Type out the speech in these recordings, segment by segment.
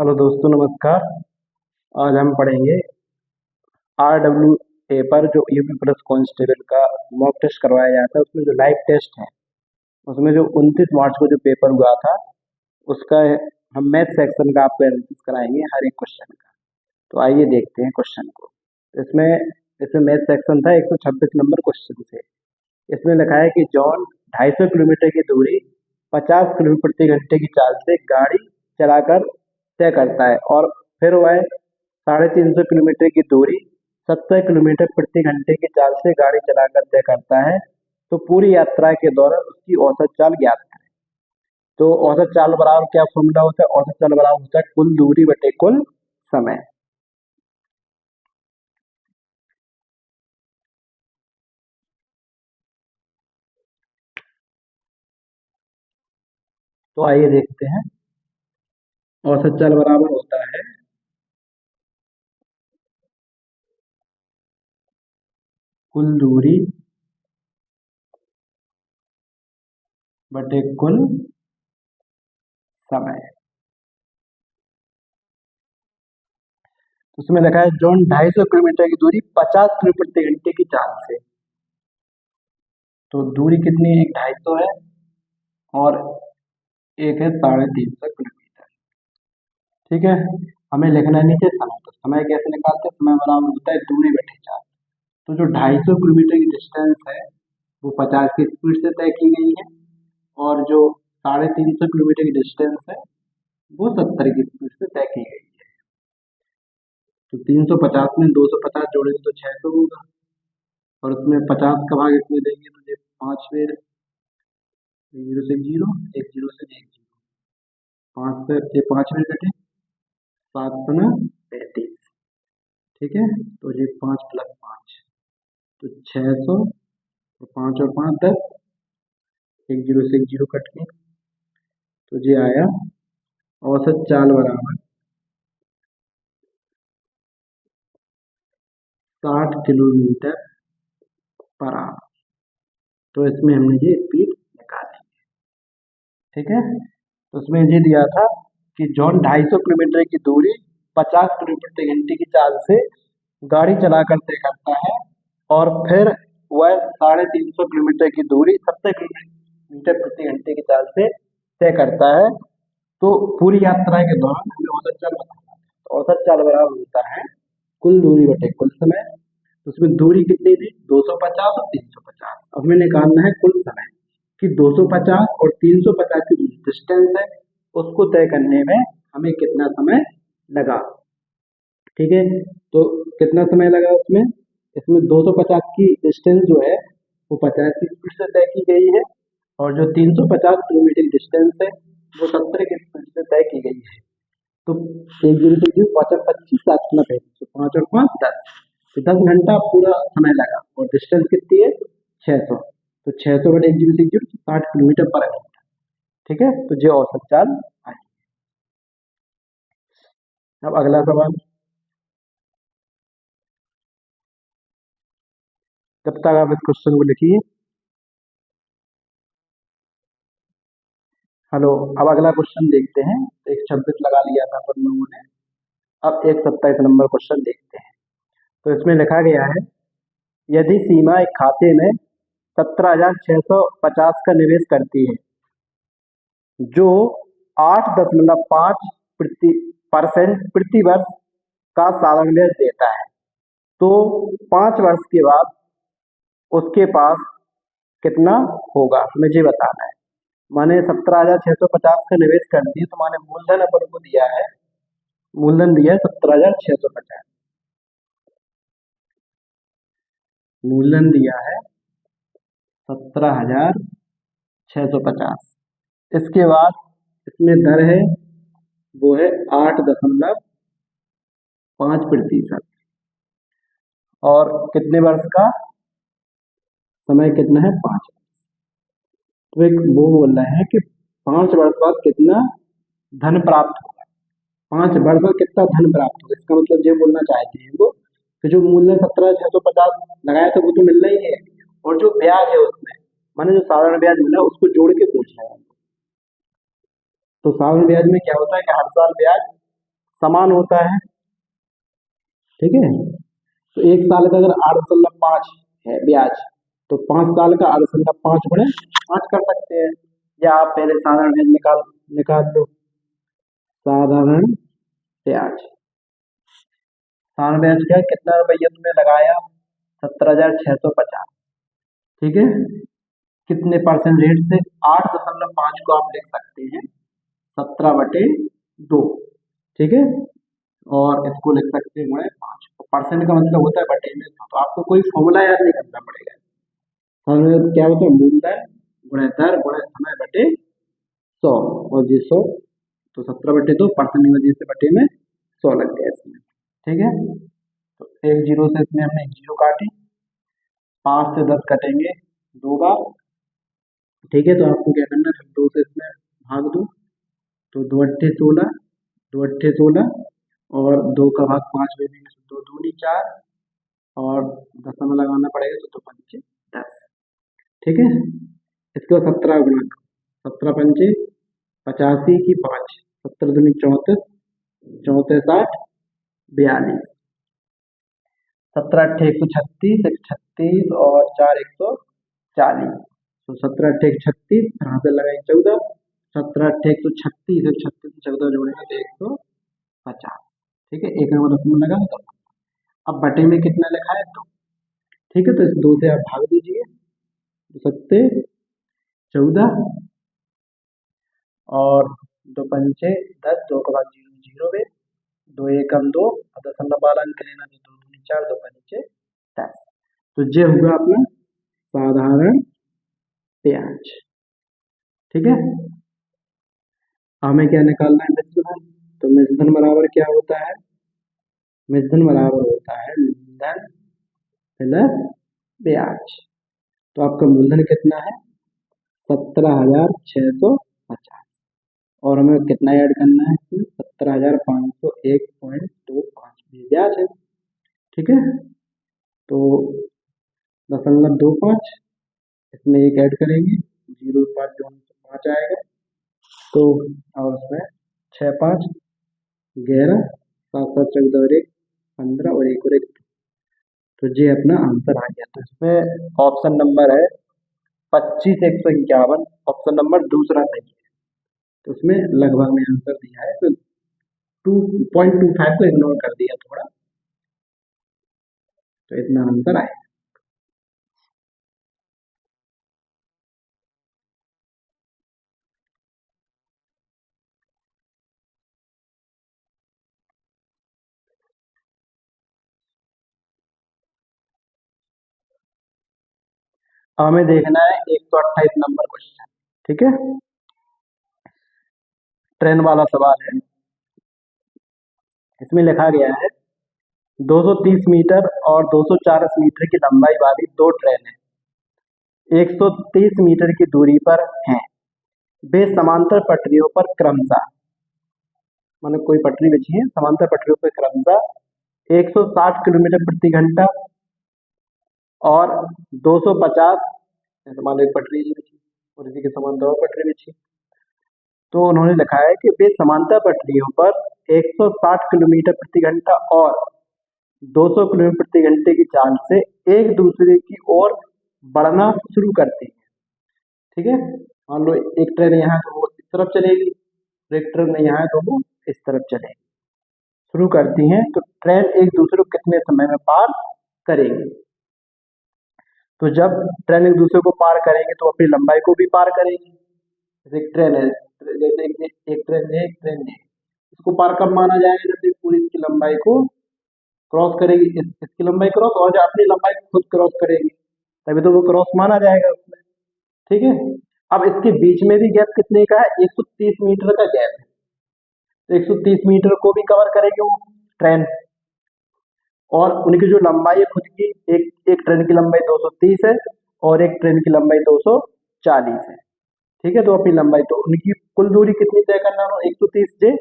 Hello दोस्तों, नमस्कार। आज हम पढ़ेंगे RW पेपर जो यूपी प्लस कांस्टेबल का मॉक टेस्ट करवाया जाता है। उसमें जो लाइव टेस्ट है, उसमें जो 29 मार्च को जो पेपर हुआ था, उसका हम मैथ सेक्शन का आपको एनालिसिस कराएंगे हर एक क्वेश्चन का। तो आइए देखते हैं क्वेश्चन को। इसमें इसमें मैथ सेक्शन था 126 नंबर क्वेश्चन से। इसमें लिखा है कि जॉन 250 किलोमीटर की दूरी 50 किलोमीटर प्रति घंटे की चाल से गाड़ी चलाकर तय करता है, और फिर वह 350 किलोमीटर की दूरी 70 किलोमीटर प्रति घंटे की चाल से गाड़ी चलाकर तय करता है। तो पूरी यात्रा के दौरान उसकी औसत चाल ज्ञात करें। तो औसत चाल बराबर क्या फॉर्मूला होता है? औसत चाल बराबर होता है कुल दूरी बटे कुल समय। तो आइए देखते हैं। औसत चाल बराबर होता है कुल दूरी बटे कुल समय। उसमें लिखा है जॉन 250 किलोमीटर की दूरी 50 किलोमीटर प्रति घंटे की चाल से। तो दूरी कितनी है? 250 है और एक है 350 किलोमीटर। ठीक है, हमें लिखना है नीचे समय। तो समय कैसे निकालते हैं? समय बराबर होता है दूरी बटे चाल। तो जो 250 किलोमीटर की डिस्टेंस है वो 50 की स्पीड से तय की गई है, और जो 350 किलोमीटर की डिस्टेंस है वो 70 की स्पीड से तय की गई है। तो 350 में 250 जोड़ेंगे तो 600 होगा, और उसमें 50 का भाग इसमें देंगे तो ये 5 में 0 से 0, एक 0 से 1 0, 5 से ये 5 में कटे, 7 गुना 35। ठीक है, तो ये 5 प्लस 5 तो 600, और 5 और 5 10, एक 0 से 1 0 कट के, तो ये आया औसत चाल बराबर 60 किलोमीटर पर आवर। तो इसमें हमने ये स्पीड निकाली। ठीक है, तो उसमें ये दिया था कि जॉन 250 किलोमीटर की दूरी 50 किलोमीटर प्रति घंटे की चाल से गाड़ी चलाकर तय करता है, और फिर वह 350 किलोमीटर की दूरी 70 किलोमीटर प्रति घंटे की चाल से तय करता है। तो पूरी यात्रा के दौरान हमें औसत चाल बताना है। तो औसत चाल बराबर होता है कुल दूरी बटे कुल समय। तो उसमें दूरी कितनी थी? 250 और 350। अब हमें निकालना है कुल समय कि 250 और 350 की डिस्टेंस है, उसको तय करने में हमें कितना समय लगा। ठीक है, तो कितना समय लगा उसमें? इसमें 250 की डिस्टेंस जो है वो 50 की स्पीड से तय की गई है, और जो 350 किलोमीटर की डिस्टेंस है वो 70 की स्पीड से तय की गई है। तो एक 0 से 0, 5 और 25, 7 गुना 35, 5 और 5 10, तो 10 घंटा पूरा समय लगा, और डिस्टेंस कितनी है? 600। तो 600 बटे 1 0 से 0, 60 किलोमीटर पर घंटा। ठीक है, तो ये औसत चाल आई। अब अगला सवाल। जब तक आप इस क्वेश्चन को लिखिए। हेलो, अब अगला क्वेश्चन देखते हैं। 126 लगा लिया था अपन लोगों ने। अब 127 नंबर क्वेश्चन देखते हैं। तो इसमें लिखा गया है, यदि सीमा एक खाते में 17,650 का निवेश करती है, जो 8.5 परसेंट प्रति वर्ष का साधारण ब्याज देता है, तो 5 वर्ष के बाद उसके पास कितना होगा? हमें ये बताना है। माने 17,650 का निवेश कर दिए, तो माने मूलधन अपन को दिया है, मूलधन दिया है 17,650, मूलधन दिया है 17,650। इसके बाद इसमें दर है वो है 8.5%, और कितने वर्ष का? समय कितना है? 5। तो एक वो बोल रहा है कि 5 वर्ष बाद कितना धन प्राप्त होगा। 5 वर्ष बाद कितना धन प्राप्त होगा, इसका मतलब ये बोलना चाहते हैं वो कि जो मूल्य 17,650 लगाया था वो तो मिलना ही है, और जो ब्याज है उसमें, माने जो साधारण ब्याज मिला उसको जोड़ के पूछ रहे हैं। तो साधारण ब्याज में क्या होता है कि हर साल ब्याज समान होता है, ठीक है। तो 1 साल का अगर 8.5 है ब्याज, तो 5 साल का 8.5 गुणे 5 कर सकते हैं, या आप पहले साधारण ब्याज निकाल दो। साधारण ब्याज, साधारण ब्याज क्या है, कितना रुपया तुमने लगाया, 17,650, ठीक है। कितने परसेंट रेट से, 8.5 को आप लिख सकते हैं 17/2, ठीक है। और इसको लिख सकते हैं गुणे 5। परसेंट का मतलब होता है बटे में, तो आपको कोई फॉर्मूला याद नहीं करना पड़ेगा। और क्या होता है, मूलधन गुणे दर गुणे समय बटे 100, और जी 100, तो 17/2 परसेंट की वजह से बटे में 100 लग गया इसमें, ठीक है। तो एक जीरो से इसमें हमने एक जीरो काटी, 5 से 10 कटेंगे 2 बार, ठीक है। तो आपको क्या करना है, 2 से इसमें भाग दो, तो 2 अट्ठे 16, 2 अट्ठे 16, और 2 का भाग 5 में देंगे, 2 दूनी 4, और दशम लगाना पड़ेगा, तो 2 पंचे 10, ठीक है। इसके बाद 17 गुना, 17 पंचे 85 की 5, 17 दूनी 34, 34 8 42, 17 अट्ठे 136, 136 और 4 140, तो 17 अट्ठे 136, यहाँ से लगाए 14, 17 अट्ठे 136, 136 14 जोड़ेंगे तो 150, ठीक है। एक नंबर दशमलव लगा तो अब बटे में कितना लिखा है, तो ठीक है। तो इस 2 से आप भाग दीजिए, 14, और 2 पंचे 10, 2 के बाद 0 0 में, 2 एकम 2, और दशमलव वाला अंक लेना, तो 2 दूनी 4, 2 पंचे 10, तो ये होगा अपना साधारण ब्याज, ठीक है। हमें क्या निकालना है, मिश्रधन। तो मिश्रधन बराबर क्या होता है, मिश्रधन बराबर होता है मूलधन प्लस ब्याज। तो आपका मूलधन कितना है, 17,650, और हमें कितना ऐड करना है इसमें, 17,501.25 ब्याज है, ठीक है। तो 0.25, इसमें एक ऐड करेंगे, 0.5 जो 5 आएगा, तो और उसमें 6 5 11, 7 7 14 और 1 15, और 1 और 1, तो ये अपना आंसर आ गया। तो इसमें ऑप्शन नंबर है 25,151, ऑप्शन नंबर दूसरा सही है, तो उसमें लगभग में आंसर दिया है, तो 2.25 को इग्नोर कर दिया थोड़ा, तो इतना आंसर आया। हमें देखना है 128 नंबर क्वेश्चन, ठीक है। ट्रेन वाला सवाल है, इसमें लिखा गया है 230 मीटर और 240 मीटर की लंबाई वाली 2 ट्रेनें 130 मीटर की दूरी पर हैं, वे समांतर पटरियों पर क्रमशः, मतलब कोई पटरी बिछी है, समांतर पटरियों पर क्रमशः 160 किलोमीटर प्रति घंटा और 250, जैसे मान लो एक पटरी बिछी और इसी के समांतर और पटरी बिछी, तो उन्होंने लिखा है कि वे समांतर पटरियों पर 160 किलोमीटर प्रति घंटा और 200 किलोमीटर प्रति घंटे की चाल से एक दूसरे की ओर बढ़ना शुरू करती है, ठीक है। मान लो एक ट्रेन यहाँ है तो वो इस तरफ चलेगी, और एक ट्रेन यहाँ है तो वो इस तरफ चलेगी, शुरू करती हैं, तो ट्रेन एक दूसरे को कितने समय में पार करेगी। तो जब ट्रेन एक दूसरे को पार करेंगे तो अपनी लंबाई को भी पार करेगी, जैसे एक ट्रेन है, जैसे एक ट्रेन है, एक ट्रेन है, इसको पार कब माना जाएगा, जब ये पूरी इसकी लंबाई को क्रॉस करेगी, इसकी लंबाई क्रॉस, और जो अपनी लंबाई को खुद क्रॉस करेगी, तभी तो वो क्रॉस माना जाएगा उसमें, ठीक है। अब इसके बीच में भी गैप कितने का है, 130 मीटर का गैप है, तो 130 मीटर को भी कवर करेगी वो ट्रेन, और उनकी जो लंबाई है खुद की, एक ट्रेन की लंबाई 230 है और एक ट्रेन की लंबाई 240 है, ठीक है। तो अपनी लंबाई, तो उनकी कुल दूरी कितनी तय करना हो, 130 जे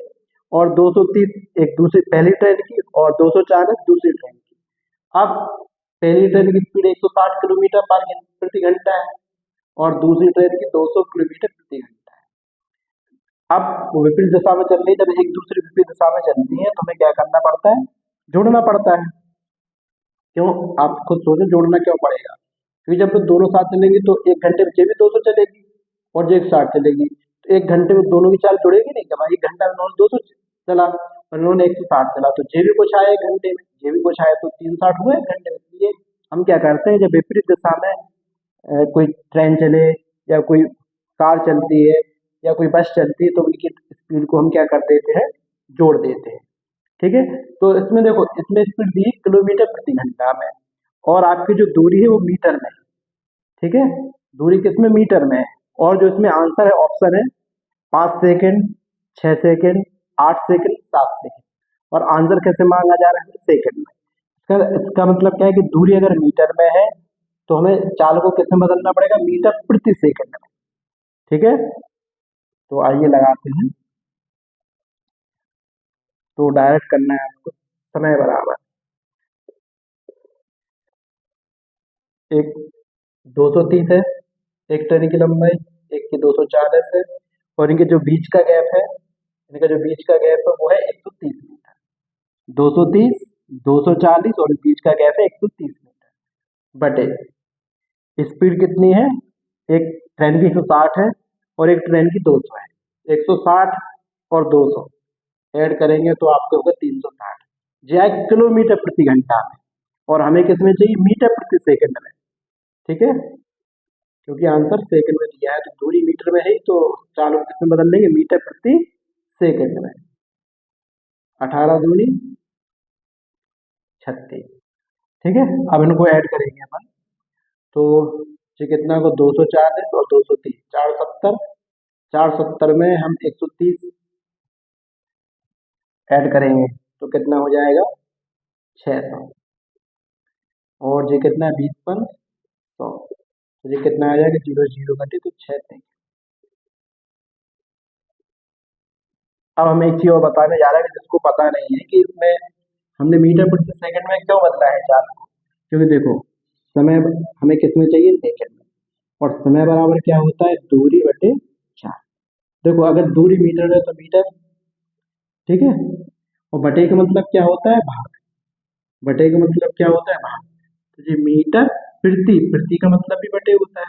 और 230 एक दूसरी पहली ट्रेन की और 240 दूसरी ट्रेन की। अब पहली ट्रेन की स्पीड 160 किलोमीटर प्रति घंटा है और दूसरी ट्रेन की 200 किलोमीटर प्रति घंटा है, अब वो विपरीत दिशा में चल रही है, जब एक दूसरी विपरीत दिशा में चलती है तो हमें क्या करना पड़ता है, जोड़ना पड़ता है। क्यों, आप खुद सोचो जोड़ना क्यों पड़ेगा, क्योंकि जब दोनों साथ चलेंगे तो एक घंटे में ये भी 200 चलेगी और ये 160 चलेगी, तो एक घंटे में दोनों की चाल जुड़ेगी नहीं, क्या एक घंटा में उन्होंने 200 चला और इन्होंने 160 चला, तो ये भी कुछ आया एक घंटे में, ये भी कुछ आया, तो 360 हुए एक घंटे में। इसलिए हम क्या करते हैं, जब विपरीत दिशा में कोई ट्रेन चले या कोई कार चलती है या कोई बस चलती है, तो उनकी स्पीड को हम क्या कर देते हैं, जोड़ देते हैं। ठीक है, तो इसमें देखो, इसमें स्पीड दी किलोमीटर प्रति घंटा में और आपकी जो दूरी है वो मीटर में है। ठीक है, दूरी किसमें, मीटर में है। और जो इसमें आंसर है, ऑप्शन है 5 सेकेंड, 6 सेकेंड, 8 सेकेंड, 7 सेकेंड। और आंसर कैसे मांगा जा रहा है, सेकेंड में। इसका मतलब क्या है कि दूरी अगर मीटर में है तो हमें चाल को किसमें बदलना पड़ेगा, मीटर प्रति सेकंड में। ठीक है, तो आइए लगाते हैं। तो डायरेक्ट करना है आपको, समय बराबर एक 230 है, एक ट्रेन की लंबाई, एक की 240 है, और इनके जो बीच का गैप है, इनका जो बीच का गैप है वो है 130 मीटर। 230, 240 और बीच का गैप है 130 मीटर बटे स्पीड कितनी है, एक ट्रेन की 160 है और एक ट्रेन की 200 है। 160 और 200 ऐड करेंगे तो आपको होगा 360, जो है किलोमीटर प्रति घंटा में, और हमें किसमें चाहिए, मीटर प्रति सेकंड में। ठीक है, क्योंकि आंसर सेकंड में दिया है, तो दूरी मीटर में है तो चाल को किसमें बदल देंगे, मीटर प्रति सेकंड में। 18 दूनी 36। ठीक है, अब इनको ऐड करेंगे अपन, तो ये कितना को 240 और 230, 470। 470 में हम 130 ऐड करेंगे तो कितना हो जाएगा, 600। और ये कितना है, 20 पर 100, तो ये कितना आ जाएगा, 0 0 घटे तो 6 देंगे। अब हमें एक चीज और बताने जा रहा है कि जिसको पता नहीं है कि इसमें हमने मीटर प्रति सेकंड में क्यों बदला है चाल को, क्योंकि देखो समय हमें किसमें चाहिए, सेकंड में, और समय बराबर क्या होता है, दूरी बटे चाल। देखो अगर दूरी मीटर है तो मीटर, ठीक है, और बटे का मतलब क्या होता है, भाग। बटे का मतलब क्या होता है, भाग। तो ये मीटर प्रति, प्रति का मतलब भी बटे होता है।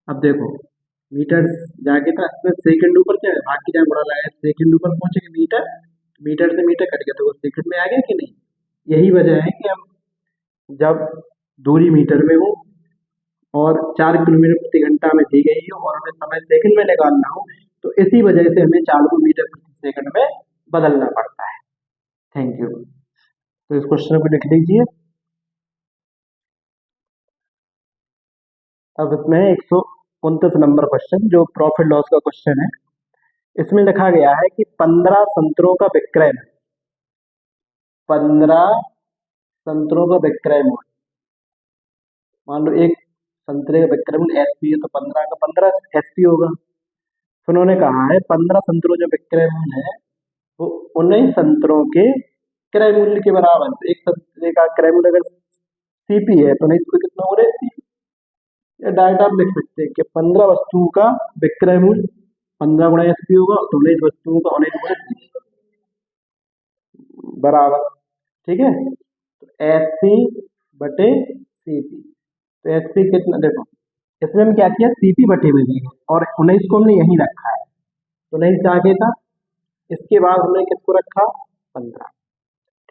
अब देखो मीटर जाके था, इसमें सेकंड ऊपर क्या है, भाग की जगह गुणा लगाया, सेकंड ऊपर पहुंचेगा मीटर, मीटर से मीटर कट गया तो वो सेकंड में आ गया कि नहीं। यही वजह है कि हम जब दूरी मीटर में हो और 4 किलोमीटर प्रति घंटा में दी गई हो और हमें समय सेकंड में निकालना हो, तो इसी वजह से हमें चाल को मीटर प्रति सेकंड में बदलना पड़ता है। Thank you. तो इस क्वेश्चन को लिख लीजिए। अब इसमें 129 नंबर क्वेश्चन, जो प्रॉफिट लॉस का क्वेश्चन है। इसमें लिखा गया है कि 15 संतरों का विक्रय, 15 संतरों का विक्रय मूल्य, मान लो एक संतरे का विक्रय मूल्य एसपी है, तो 15 का 15 एसपी होगा। तो उन्होंने कहा है 15 संतरों जो विक्रय मूल्य है वो 19 संतरों के क्रय मूल्य के बराबर। तो एक संतरे का क्रय मूल्य अगर सीपी है तो 19 को कितना हो रहा है, सी। या डायरेक्ट आप लिख सकते हैं कि 15 वस्तुओं का विक्रय मूल्य 15 गुणा एसपी होगा, तो 19 वस्तुओं का 19 गुणा सी बराबर। ठीक है, तो एसपी बटे सीपी। तो एसपी कितना, देखो इसमें हम क्या किया, सीपी बटे में दिए और 19 को हमने यहीं रखा है, तो 19 आगे था, इसके बाद हमने किसको रखा, 15।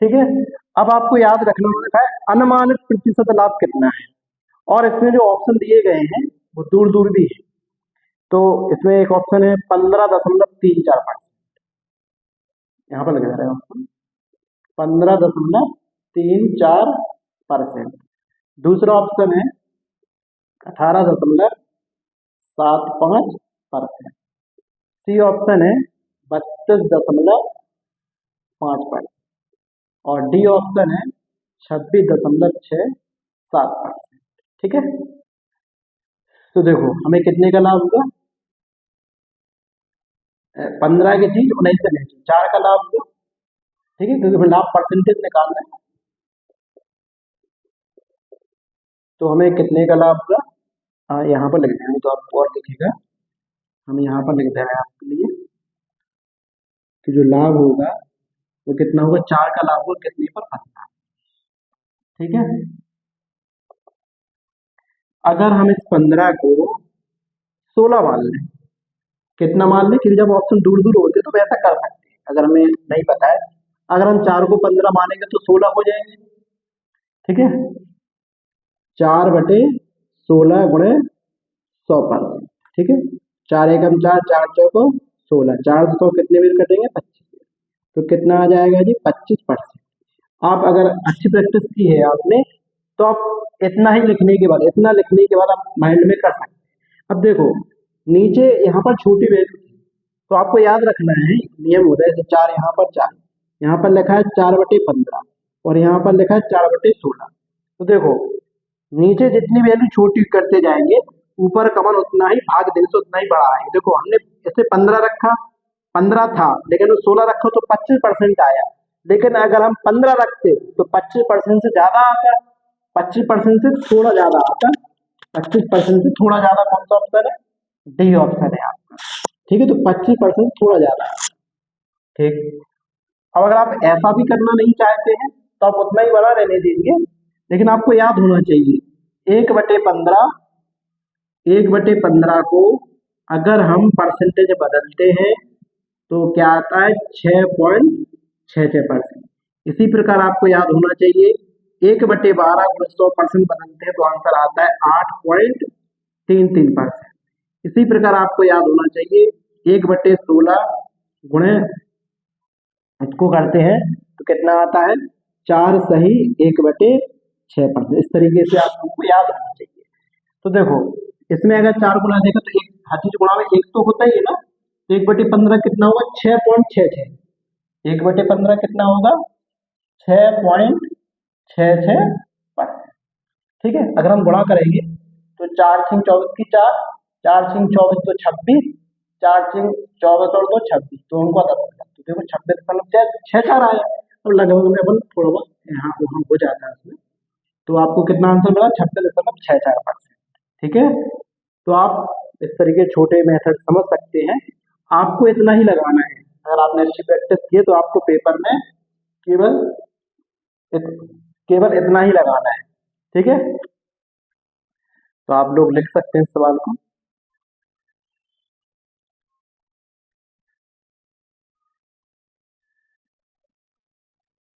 ठीक है, अब आपको याद रखना होता है अनुमानित प्रतिशत लाभ कितना है, और इसमें जो ऑप्शन दिए गए हैं वो दूर दूर भी है। तो इसमें एक ऑप्शन है 15.34%, यहाँ पर लगा रहा है ऑप्शन 15.34%। दूसरा ऑप्शन है 18.75%। सी ऑप्शन है 32.5%, और डी ऑप्शन है 26.67%। ठीक है, तो देखो हमें कितने का लाभ हुआ, 15 की चीज 19 से लेकर 4 का लाभ हुआ। ठीक है, क्योंकि हमें लाभ परसेंटेज निकालना है, तो हमें कितने का लाभ हुआ, यहाँ पर लिख देंगे, तो आप और लिखिएगा, हम यहाँ पर लिख दे रहे हैं आपके लिए कि जो लाभ होगा वो कितना होगा, 4 का लाभ होगा कितने पर, 15। ठीक है, अगर हम इस 15 को 16 मान लें, कितना मान लें, क्योंकि जब ऑप्शन दूर दूर होते तो वैसा कर सकते हैं, अगर हमें नहीं पता है, अगर हम 4 को 15 मानेंगे तो 16 हो जाएंगे। ठीक है, 4/16 गुणे 100%। ठीक है, 4 एकम 4, 4 चौको 16, 4 100 कितने में कटेंगे, 25। तो कितना आ जाएगा जी, 25%। आप अगर अच्छी प्रैक्टिस की है आपने, तो आप इतना ही लिखने के बाद, इतना लिखने के बाद आप माइंड में कर सकते हैं। अब देखो नीचे यहाँ पर छोटी वैल्यू थी, तो आपको याद रखना है, नियम होता है, जैसे 4 यहाँ पर 4, यहाँ पर लिखा है 4/15 और यहाँ पर लिखा है 4/16। तो देखो नीचे जितनी वैल्यू छोटी करते जाएंगे, ऊपर कमन उतना ही भाग देने से उतना ही बड़ा आएगा। देखो हमने इसे 15 रखा, 15 था, लेकिन 16 रखा तो 25% आया, लेकिन अगर हम 15 रखते तो 25% से ज्यादा आता, 25% से थोड़ा ज्यादा आता, 25% से थोड़ा ज्यादा कौन सा ऑप्शन है, डी ऑप्शन है आपका। ठीक है, तो 25% थोड़ा ज्यादा है। ठीक, अब अगर आप ऐसा भी करना नहीं चाहते हैं तो आप उतना ही बड़ा रहने दीजिए, लेकिन आपको याद होना चाहिए 1/15, 1/15 को अगर हम परसेंटेज बदलते हैं तो क्या आता है, 6.66%। इसी प्रकार आपको याद होना चाहिए 1/12 गुणे 100% बदलते हैं तो आंसर आता है 8.33%। इसी प्रकार आपको याद होना चाहिए 1/16 गुणे इसको करते हैं तो कितना आता है, 4 सही 1/6%। इस तरीके से आप हमको याद होना चाहिए। तो देखो इसमें अगर 4 गुना देगा तो एक, हर चीज गुणा में एक तो होता ही है ना, तो 1/15 कितना होगा, 6.66। 1/15 कितना होगा, 6.66%। ठीक है, अगर हम गुणा करेंगे तो 4 6 24 की 4, 4 6 24 तो 26, 4 6 24 और 2 26, तो उनको 10, तो देखो 26.64 आया। और लगभग में अपन थोड़ा बहुत यहाँ वहाँ हो जाता है उसमें, तो आपको कितना आंसर मिला, 26.64%। ठीक है, तो आप इस तरीके छोटे मेथड समझ सकते हैं। आपको इतना ही लगाना है, अगर आपने अच्छी प्रैक्टिस की है तो आपको पेपर में केवल केवल इतना ही लगाना है। ठीक है, तो आप लोग लिख सकते हैं इस सवाल को।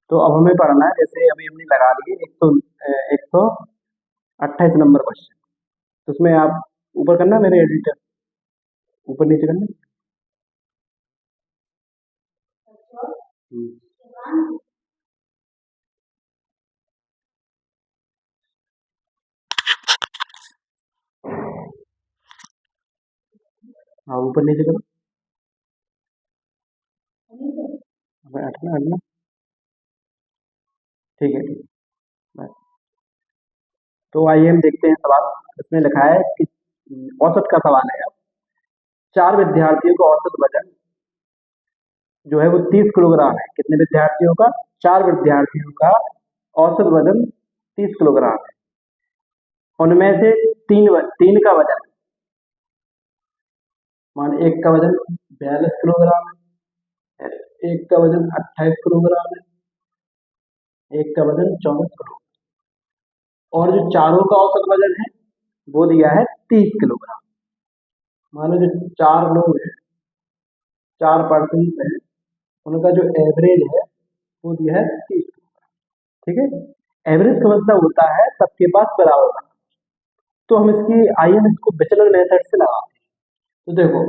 तो अब हमें पढ़ना है, जैसे अभी हमने लगा लिए 128 नंबर क्वेश्चन, तो उसमें आप ऊपर करना, मेरे एडिटर ऊपर नीचे करना। हाँ ऊपर नीचे करो, हटना हटना। ठीक है, ठीक है, बस। तो आइए हम देखते हैं सवाल। इसमें लिखा है कि औसत का सवाल है। 4 विद्यार्थियों का औसत वजन जो है वो 30 किलोग्राम है। कितने विद्यार्थियों का, 4 विद्यार्थियों का औसत वजन 30 किलोग्राम है। उनमें से तीन का वजन, मान एक का वजन 42 किलोग्राम है, एक का वजन 28 किलोग्राम है, एक का वजन 24 किलोग्राम, और जो चारों का औसत वजन है वो दिया है 30 किलोग्राम। मानो जो 4 लोग हैं, 4% है, उनका जो एवरेज है वो दिया है 30 किलोग्राम। ठीक है, एवरेज का मतलब होता है सबके पास बराबर का। तो हम इसकी आइए हम इसको विचलन मेथड से लगाते हैं। तो देखो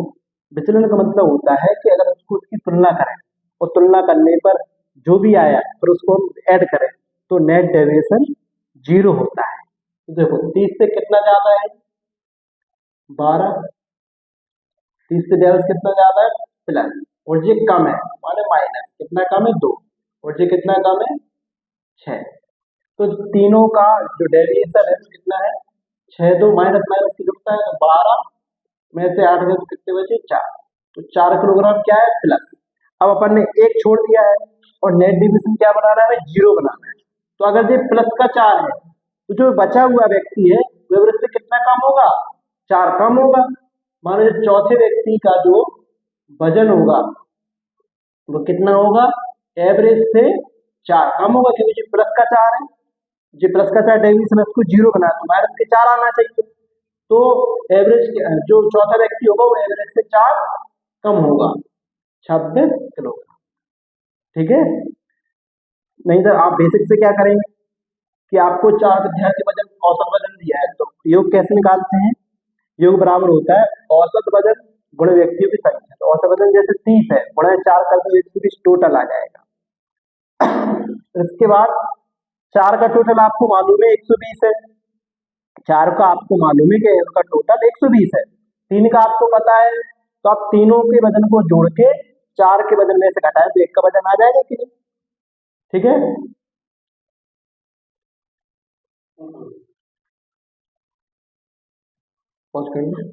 विचलन का मतलब होता है कि अगर उसको उसकी तुलना करें और तुलना करने पर जो भी आया फिर उसको हम ऐड करें तो नेट डेविएशन 0 होता है। तो देखो 30 से कितना ज्यादा है, 12, 30 से डेविएशन कितना ज्यादा है, प्लस, और ये कम है माने माइनस, कितना कम है, 2, और ये कितना कम है, 6। तो तीनों का जो डेविएशन है कितना है, 6, 2 माइनस माइनस की जुड़ता है तो 12 में से 8 गए तो कितने बचे, 4। तो 4 किलोग्राम क्या है, प्लस। अब अपन ने एक छोड़ दिया है और नेट डिविजन क्या बनाना है, 0 बनाना है। तो अगर ये प्लस का 4 है तो जो बचा हुआ व्यक्ति है वो एवरेज से कितना कम होगा, 4 कम होगा। मान लो चौथे व्यक्ति का जो वजन होगा वो कितना होगा, एवरेज से 4 कम होगा, क्योंकि जो प्लस का 4 है, जो प्लस का 4 डेविएशन है उसको 0 बना, तो माइनस के 4 आना चाहिए। तो एवरेज जो चौथा व्यक्ति होगा वो एवरेज से 4 कम होगा, 26 किलोग्राम। ठीक है, नहीं तो आप बेसिक से क्या करेंगे कि आपको 4 विद्यार्थी वजन औसत वजन दिया है, तो योग कैसे निकालते हैं, योग बराबर होता है औसत वजन गुणे व्यक्तियों की संख्या। तो औसत वजन जैसे 30 है, गुणे 4 कर दो, 120 टोटल आ जाएगा। इसके बाद 4 का टोटल आपको मालूम है 120 है, 4 का आपको मालूम है कि उनका टोटल 120 है, 3 का आपको पता है, तो आप तीनों के वजन को जोड़ के 4 के वजन में से घटाएं तो 1 का वजन आ जाएगा कि नहीं। ठीक है, पहुंच गए।